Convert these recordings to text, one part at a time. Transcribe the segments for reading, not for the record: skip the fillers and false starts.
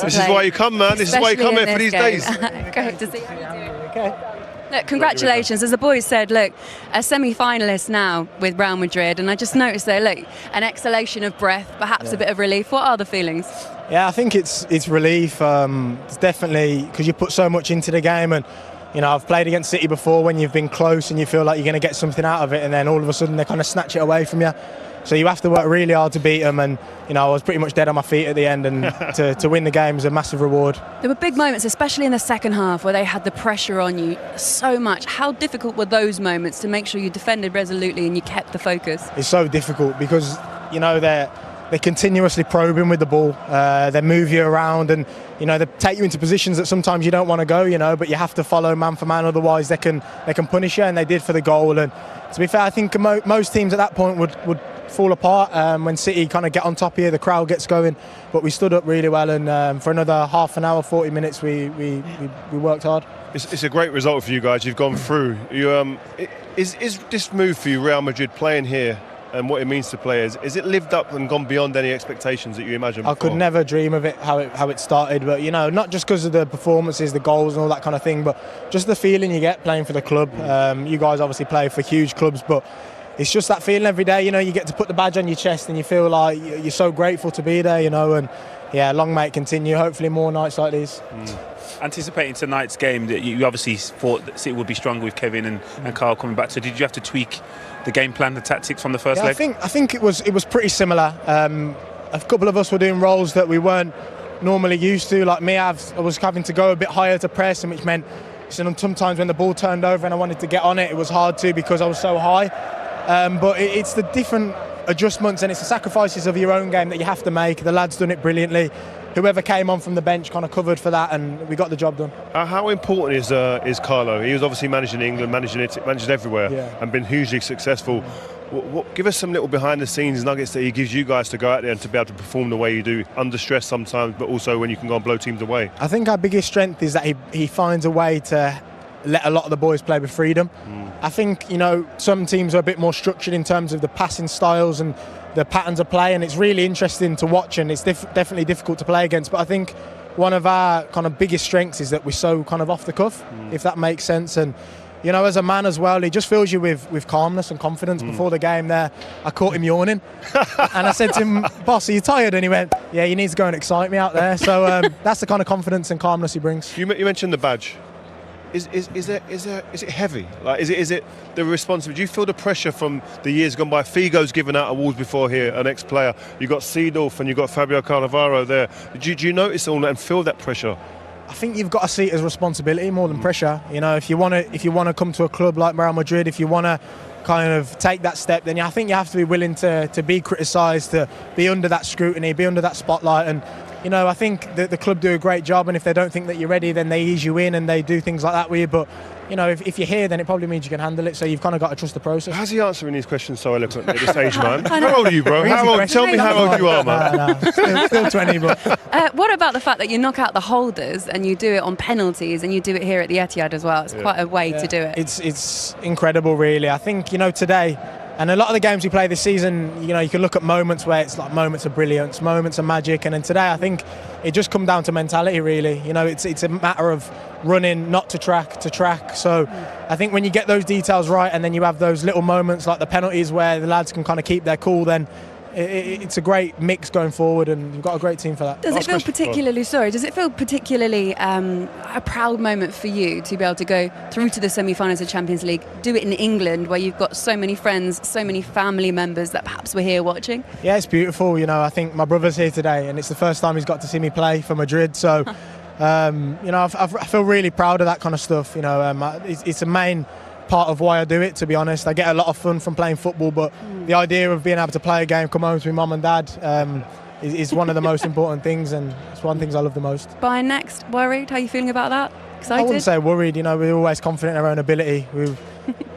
This is why you come, man. This is why you come here for these days. Great to see you. Okay. Look, congratulations. As the boys said, look, a semi-finalist now with Real Madrid, and I just noticed there, look, an exhalation of breath, perhaps a bit of relief. What are the feelings? Yeah, I think it's relief. It's definitely because you put so much into the game, and you know, I've played against City before when you've been close and you feel like you're going to get something out of it, and then all of a sudden they kind of snatch it away from you. So you have to work really hard to beat them, and you know, I was pretty much dead on my feet at the end, and to win the game is a massive reward. There were big moments, especially in the second half, where they had the pressure on you so much. How difficult were those moments to make sure you defended resolutely and you kept the focus? It's so difficult because you know they're continuously probing with the ball. They move you around, and you know they take you into positions that sometimes you don't want to go. You know, but you have to follow man for man, otherwise they can punish you, and they did for the goal. And to be fair, I think most teams at that point would fall apart when City kind of get on top of you, the crowd gets going, but we stood up really well, and for another half an hour, 40 minutes we worked hard. It's a great result for you guys. You've gone through. Is this move for you, Real Madrid, playing here and what it means to players, is it lived up and gone beyond any expectations that you imagined before? I could never dream of it, how it started, but you know, not just because of the performances, the goals and all that kind of thing, but just the feeling you get playing for the club. You guys obviously play for huge clubs, but it's just that feeling every day, you know, you get to put the badge on your chest and you feel like you're so grateful to be there, you know, and yeah, long may it continue, hopefully more nights like these. Anticipating tonight's game, that you obviously thought that City would be stronger with Kevin and Carl coming back, so did you have to tweak the game plan, the tactics from the first leg? I think it was pretty similar. A couple of us were doing roles that we weren't normally used to, like me, I was having to go a bit higher to press, and which meant sometimes when the ball turned over and I wanted to get on it was hard to because I was so high. But it's the different adjustments and it's the sacrifices of your own game that you have to make. The lads done it brilliantly. Whoever came on from the bench kind of covered for that, and we got the job done. How important is Carlo? He was obviously managing England, managing everywhere, and been hugely successful. Give us some little behind-the-scenes nuggets that he gives you guys to go out there and to be able to perform the way you do, under stress sometimes, but also when you can go and blow teams away. I think our biggest strength is that he finds a way to let a lot of the boys play with freedom. I think, you know, some teams are a bit more structured in terms of the passing styles and the patterns of play, and it's really interesting to watch, and it's definitely difficult to play against. But I think one of our kind of biggest strengths is that we're so kind of off the cuff, if that makes sense. And you know, as a man as well, he just fills you with calmness and confidence. Before the game there, I caught him yawning, and I said to him, "Boss, are you tired?" And he went, "Yeah, you need to go and excite me out there." So that's the kind of confidence and calmness he brings. You mentioned the badge. Is it heavy? Like, is it the responsibility? Do you feel the pressure from the years gone by? Figo's given out awards before here, an ex-player. You got Seedorf and you got Fabio Cannavaro there. Do you notice all that and feel that pressure? I think you've got to see it as responsibility more than pressure. You know, if you want to come to a club like Real Madrid, if you want to kind of take that step, then I think you have to be willing to be criticised, to be under that scrutiny, be under that spotlight. And you know, I think that the club do a great job, and if they don't think that you're ready, then they ease you in and they do things like that with you. But you know, if you're here, then it probably means you can handle it. So you've kind of got to trust the process. How's he answering these questions so eloquently at this age, man? How old are you, bro? Tell me how old you are, man. Still 20, but what about the fact that you knock out the holders and you do it on penalties, and you do it here at the Etihad as well? It's quite a way to do it. It's incredible, really. I think, you know, today, and a lot of the games we play this season, you know, you can look at moments where it's like moments of brilliance, moments of magic, and then today I think it just comes down to mentality, really. You know, it's a matter of running, not to track. So I think when you get those details right, and then you have those little moments like the penalties where the lads can kind of keep their cool, then it's a great mix going forward, and we've got a great team for that. Does it feel particularly a proud moment for you to be able to go through to the semi-finals of Champions League, do it in England where you've got so many friends, so many family members that perhaps were here watching? Yeah, it's beautiful. You know, I think my brother's here today, and it's the first time he's got to see me play for Madrid. So, you know, I feel really proud of that kind of stuff. You know, it's a main part of why I do it, to be honest. I get a lot of fun from playing football, but the idea of being able to play a game, come home to my mum and dad, is one of the most important things, and it's one of the things I love the most. Bayern next, worried? How are you feeling about that? Excited? I wouldn't say worried. You know, we're always confident in our own ability.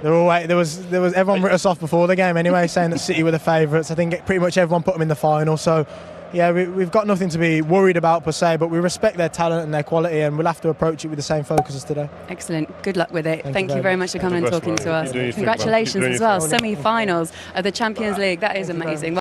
There was everyone wrote us off before the game anyway, saying that City were the favourites. I think pretty much everyone put them in the final. So yeah, we've got nothing to be worried about per se, but we respect their talent and their quality, and we'll have to approach it with the same focus as today. Excellent. Good luck with it. Thank you very much for coming and talking to us. Congratulations as well. Semi-finals of the Champions League. That is amazing.